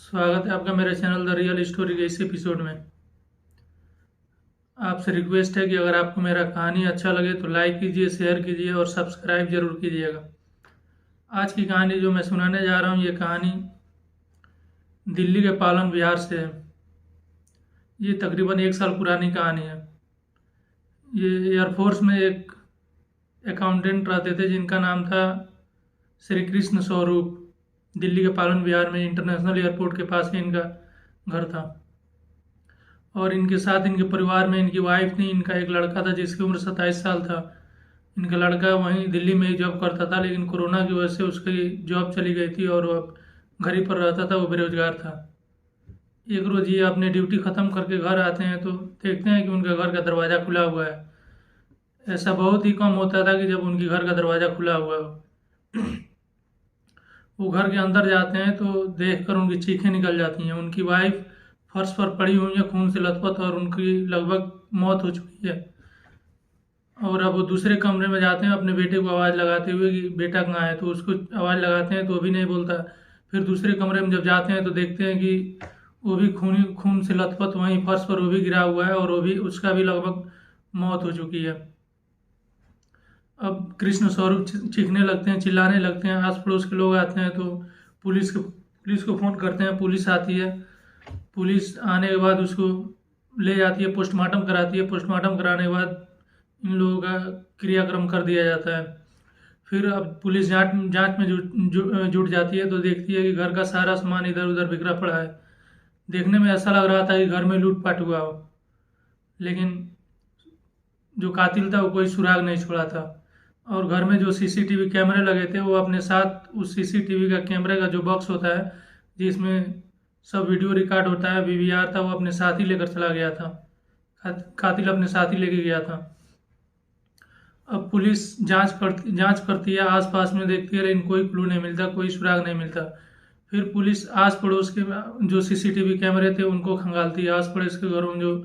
स्वागत है आपका मेरे चैनल द रियल स्टोरी के इस एपिसोड में। आपसे रिक्वेस्ट है कि अगर आपको मेरा कहानी अच्छा लगे तो लाइक कीजिए, शेयर कीजिए और सब्सक्राइब जरूर कीजिएगा। आज की कहानी जो मैं सुनाने जा रहा हूँ, ये कहानी दिल्ली के पालन बिहार से है। ये तकरीबन 1 साल पुरानी कहानी है। ये एयरफोर्स में एक अकाउंटेंट रहते थे जिनका नाम था श्री कृष्ण स्वरूप। दिल्ली के पालन बिहार में इंटरनेशनल एयरपोर्ट के पास ही इनका घर था और इनके साथ इनके परिवार में इनकी वाइफ थी, इनका एक लड़का था जिसकी उम्र 27 साल था। इनका लड़का वहीं दिल्ली में ही जॉब करता था, लेकिन कोरोना की वजह से उसकी जॉब चली गई थी और वो अब घर ही पर रहता था, वो बेरोजगार था। एक रोज़ ये अपनी ड्यूटी ख़त्म करके घर आते हैं तो देखते हैं कि उनके घर का दरवाज़ा खुला हुआ है। ऐसा बहुत ही कम होता था कि जब उनके घर का दरवाज़ा खुला हुआ हो। वो घर के अंदर जाते हैं तो देखकर उनकी चीखें निकल जाती हैं। उनकी वाइफ फर्श पर पड़ी हुई है खून से लथपथ और उनकी लगभग मौत हो चुकी है। और अब वो दूसरे कमरे में जाते हैं अपने बेटे को आवाज़ लगाते हुए कि बेटा कहाँ है, तो उसको आवाज़ लगाते हैं तो वो भी नहीं बोलता। फिर दूसरे कमरे में जब जाते हैं तो देखते हैं कि वो भी खून से लथपथ वहीं फर्श पर वो भी गिरा हुआ है और वो भी उसका भी लगभग मौत हो चुकी है। अब कृष्ण स्वरूप चीखने लगते हैं, चिल्लाने लगते हैं। आस पड़ोस के लोग आते हैं तो पुलिस को फ़ोन करते हैं। पुलिस आती है। पुलिस आने के बाद उसको ले जाती है, पोस्टमार्टम कराती है। पोस्टमार्टम कराने के बाद इन लोगों का क्रियाक्रम कर दिया जाता है। फिर अब पुलिस जांच में जुट जाती है तो देखती है कि घर का सारा सामान इधर उधर बिखरा पड़ा है। देखने में ऐसा लग रहा था कि घर में लूटपाट हुआ हो, लेकिन जो कातिल था वो कोई सुराग नहीं छोड़ा था। और घर में जो सीसीटीवी कैमरे लगे थे वो अपने साथ उस सीसीटीवी का कैमरे का जो बॉक्स होता है जिसमें सब वीडियो रिकॉर्ड होता है, वीवीआर था, वो अपने साथ ही लेकर चला गया था। कातिल अपने साथ ही लेके गया था। अब पुलिस जांच करती है, आसपास में देखती है, लेकिन कोई क्लू नहीं मिलता, कोई सुराग नहीं मिलता। फिर पुलिस आस पड़ोस के जो सीसीटीवी कैमरे थे उनको खंगालती है, आस पड़ोस के घरों में जो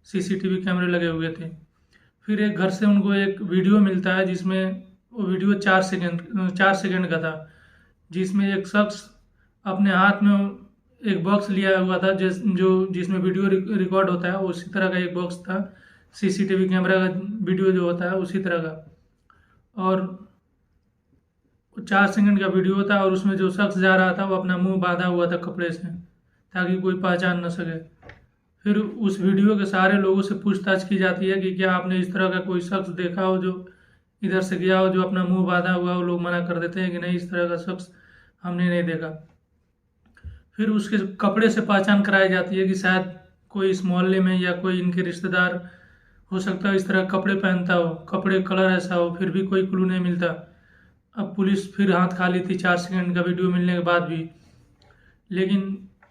सीसीटीवी कैमरे लगे हुए थे। फिर एक घर से उनको एक वीडियो मिलता है जिसमें वो वीडियो 4 सेकंड का था, जिसमें एक शख्स अपने हाथ में एक बॉक्स लिया हुआ था जिसमें वीडियो रिकॉर्ड होता है, उसी तरह का एक बॉक्स था। सीसीटीवी कैमरा का वीडियो जो होता है उसी तरह का, और 4 सेकंड का वीडियो था। और उसमें जो शख्स जा रहा था वो अपना मुंह बांधा हुआ था कपड़े से ताकि कोई पहचान न सके। फिर उस वीडियो के सारे लोगों से पूछताछ की जाती है कि क्या आपने इस तरह का कोई शख्स देखा हो जो इधर से गया हो जो अपना मुंह बांधा हुआ हो। लोग मना कर देते हैं कि नहीं, इस तरह का शख्स हमने नहीं देखा। फिर उसके कपड़े से पहचान कराई जाती है कि शायद कोई इस मोहल्ले में या कोई इनके रिश्तेदार हो सकता है इस तरह कपड़े पहनता हो, कपड़े कलर ऐसा हो। फिर भी कोई क्लू नहीं मिलता। अब पुलिस फिर हाथ खाली थी 4 सेकंड का वीडियो मिलने के बाद भी। लेकिन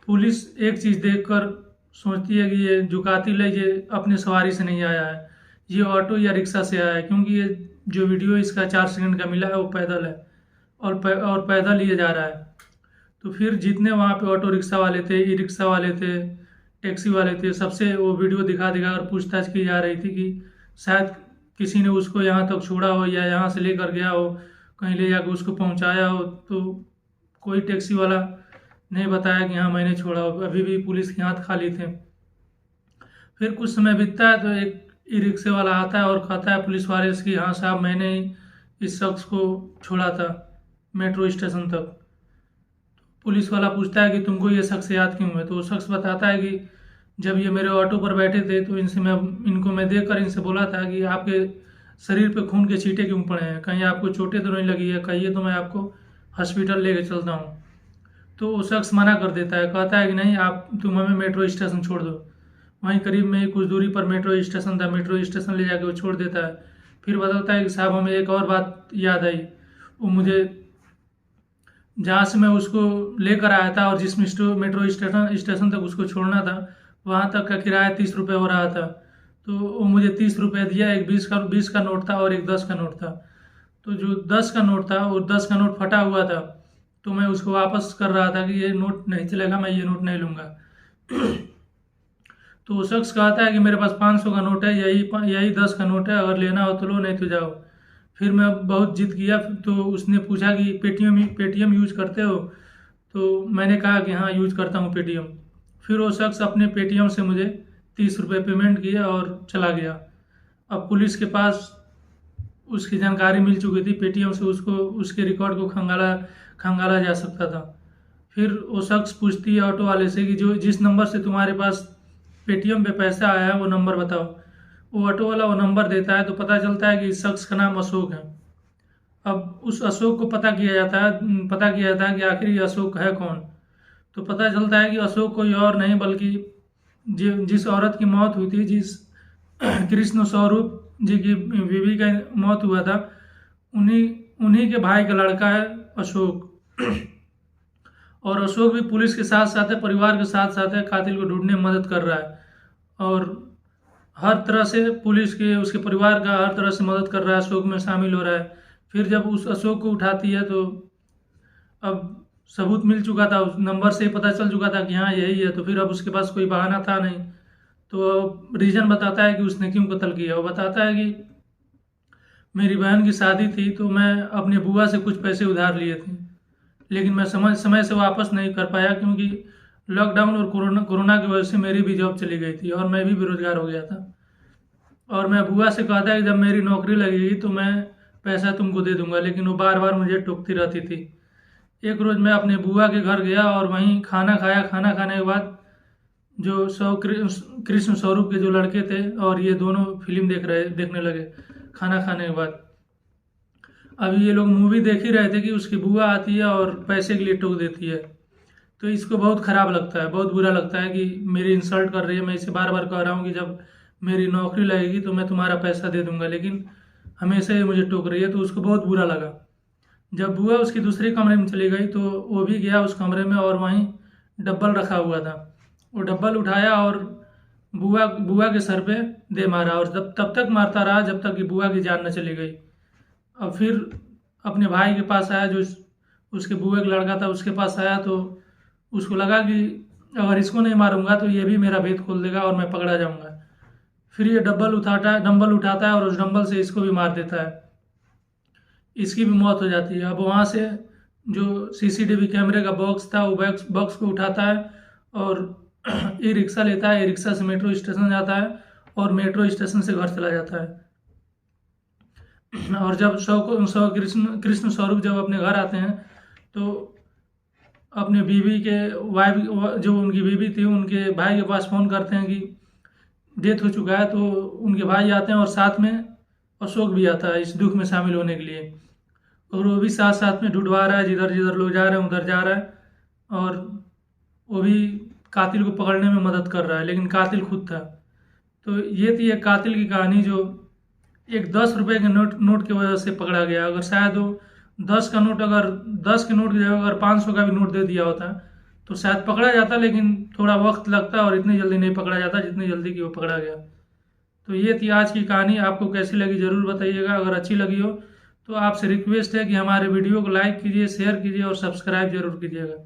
पुलिस एक चीज़ देखकर सोचती है कि ये जो कातिल है ये अपने सवारी से नहीं आया है, ये ऑटो या रिक्शा से आया है, क्योंकि ये जो वीडियो इसका 4 सेकंड का मिला है वो पैदल है और पैदल लिए जा रहा है। तो फिर जितने वहाँ पे ऑटो रिक्शा वाले थे, ई रिक्शा वाले थे, टैक्सी वाले थे, सबसे वो वीडियो दिखा कर पूछताछ की जा रही थी कि शायद किसी ने उसको यहाँ तक छोड़ा हो या यहाँ से लेकर गया हो, कहीं ले जाकर उसको पहुँचाया हो। तो कोई टैक्सी वाला नहीं बताया कि हाँ मैंने छोड़ा हो। अभी भी पुलिस के हाथ खाली थे। फिर कुछ समय बीतता है तो एक ई रिक्शे वाला आता है और कहता है पुलिस वाले से कि हाँ साहब, मैंने ही इस शख्स को छोड़ा था मेट्रो स्टेशन तक। पुलिस वाला पूछता है कि तुमको ये शख्स याद क्यों है। तो वो शख्स बताता है कि जब ये मेरे ऑटो पर बैठे थे तो इनको मैं देखकर इनसे बोला था कि आपके शरीर पे खून के छींटे क्यों पड़े हैं, कहीं आपको चोटें तो नहीं लगी है, कहिए तो मैं आपको हॉस्पिटल लेके चलता हूँ। तो वो शख्स मना कर देता है, कहता है कि नहीं, तुम हमें मेट्रो स्टेशन छोड़ दो। वहीं करीब में ही कुछ दूरी पर मेट्रो स्टेशन था, मेट्रो स्टेशन ले जाके वो छोड़ देता है। फिर बताता है कि साहब हमें एक और बात याद आई, वो मुझे जहाँ से मैं उसको लेकर आया था और जिस मेट्रो स्टेशन तक उसको छोड़ना था वहाँ तक का किराया 30 रुपये हो रहा था। तो वो मुझे 30 रुपये दिया। एक 20 का नोट था और एक 10 का नोट था। तो जो 10 का नोट था वो 10 का नोट फटा हुआ था, तो मैं उसको वापस कर रहा था कि ये नोट नहीं चलेगा, मैं ये नोट नहीं लूँगा। तो वो शख्स कहता है कि मेरे पास 500 का नोट है, यही 10 का नोट है, अगर लेना हो तो लो, नहीं तो जाओ। फिर मैं बहुत जिद किया तो उसने पूछा कि पेटीएम यूज करते हो। तो मैंने कहा कि हाँ यूज करता हूँ पेटीएम। फिर वो शख्स अपने पेटीएम से मुझे 30 रुपये पेमेंट किया और चला गया। अब पुलिस के पास उसकी जानकारी मिल चुकी थी, पेटीएम से उसको उसके रिकॉर्ड को खंगाला जा सकता था। फिर वो शख्स पूछती है ऑटो वाले से कि जो जिस नंबर से तुम्हारे पास पेटीएम पे पैसा आया है वो नंबर बताओ। वो ऑटो वाला वो नंबर देता है तो पता चलता है कि इस शख्स का नाम अशोक है। अब उस अशोक को पता किया जाता है कि आखिर ये अशोक है कौन। तो पता चलता है कि अशोक कोई और नहीं बल्कि जिस औरत की मौत हुई थी, जिस कृष्ण स्वरूप जी की बीवी का मौत हुआ था, उन्हीं के भाई का लड़का है अशोक। और अशोक भी पुलिस के साथ साथ है, परिवार के साथ साथ है, कातिल को ढूंढने में मदद कर रहा है और हर तरह से पुलिस के उसके परिवार का हर तरह से मदद कर रहा है, अशोक में शामिल हो रहा है। फिर जब उस अशोक को उठाती है तो अब सबूत मिल चुका था, उस नंबर से ही पता चल चुका था कि हाँ यही है। तो फिर अब उसके पास कोई बहाना था नहीं, तो रीज़न बताता है कि उसने क्यों कत्ल किया। वो बताता है कि मेरी बहन की शादी थी तो मैं अपने बुआ से कुछ पैसे उधार लिए थे, लेकिन मैं समय से वापस नहीं कर पाया क्योंकि लॉकडाउन और कोरोना की वजह से मेरी भी जॉब चली गई थी और मैं भी बेरोजगार हो गया था। और मैं बुआ से कहा था कि जब मेरी नौकरी लगेगी तो मैं पैसा तुमको दे दूंगा, लेकिन वो बार बार मुझे टोकती रहती थी। एक रोज़ मैं अपने बुआ के घर गया और वहीं खाना खाया। खाना खाने के बाद जो कृष्ण स्वरूप के जो लड़के थे और ये दोनों फिल्म देखने लगे खाना खाने के बाद। अब ये लोग मूवी देख ही रहे थे कि उसकी बुआ आती है और पैसे के लिए टोक देती है। तो इसको बहुत ख़राब लगता है, बहुत बुरा लगता है कि मेरी इंसल्ट कर रही है। मैं इसे बार बार कह रहा हूँ कि जब मेरी नौकरी लगेगी तो मैं तुम्हारा पैसा दे दूंगा, लेकिन हमेशा ये मुझे टोक रही है। तो उसको बहुत बुरा लगा। जब बुआ उसकी दूसरे कमरे में चली गई तो वो भी गया उस कमरे में और वहीं डब्बल रखा हुआ था। वो डब्बल उठाया और बुआ के सर पे दे मारा और तब तक मारता रहा जब तक कि बुआ की जान न चली गई। अब फिर अपने भाई के पास आया, जो उसके बुआ का लड़का था, उसके पास आया तो उसको लगा कि अगर इसको नहीं मारूंगा तो ये भी मेरा भेद खोल देगा और मैं पकड़ा जाऊंगा। फिर ये डंबल उठाता है और उस डंबल से इसको भी मार देता है, इसकी भी मौत हो जाती है। अब वहाँ से जो सीसीटीवी कैमरे का बॉक्स था वो बॉक्स को उठाता है और ई रिक्शा लेता है। ई रिक्शा से मेट्रो स्टेशन जाता है और मेट्रो स्टेशन से घर चला जाता है। और जब कृष्ण स्वरूप जब अपने घर आते हैं तो अपने बीवी के वाइफ, जो उनकी बीवी थी, उनके भाई के पास फ़ोन करते हैं कि डेथ हो चुका है। तो उनके भाई आते हैं और साथ में अशोक भी आता है इस दुख में शामिल होने के लिए। और वो भी साथ साथ में ढूंढवा रहा है, जिधर जिधर लोग जा रहे हैं उधर जा रहा है और वो भी कातिल को पकड़ने में मदद कर रहा है, लेकिन कातिल खुद था। तो ये थी एक कातिल की कहानी जो एक 10 रुपये के नोट की वजह से पकड़ा गया। अगर शायद वो 10 के नोट की जगह अगर 500 का भी नोट दे दिया होता तो शायद पकड़ा जाता, लेकिन थोड़ा वक्त लगता और इतनी जल्दी नहीं पकड़ा जाता जितनी जल्दी कि वो पकड़ा गया। तो ये थी आज की कहानी। आपको कैसी लगी ज़रूर बताइएगा। अगर अच्छी लगी हो तो आपसे रिक्वेस्ट है कि हमारे वीडियो को लाइक कीजिए, शेयर कीजिए और सब्सक्राइब जरूर कीजिएगा।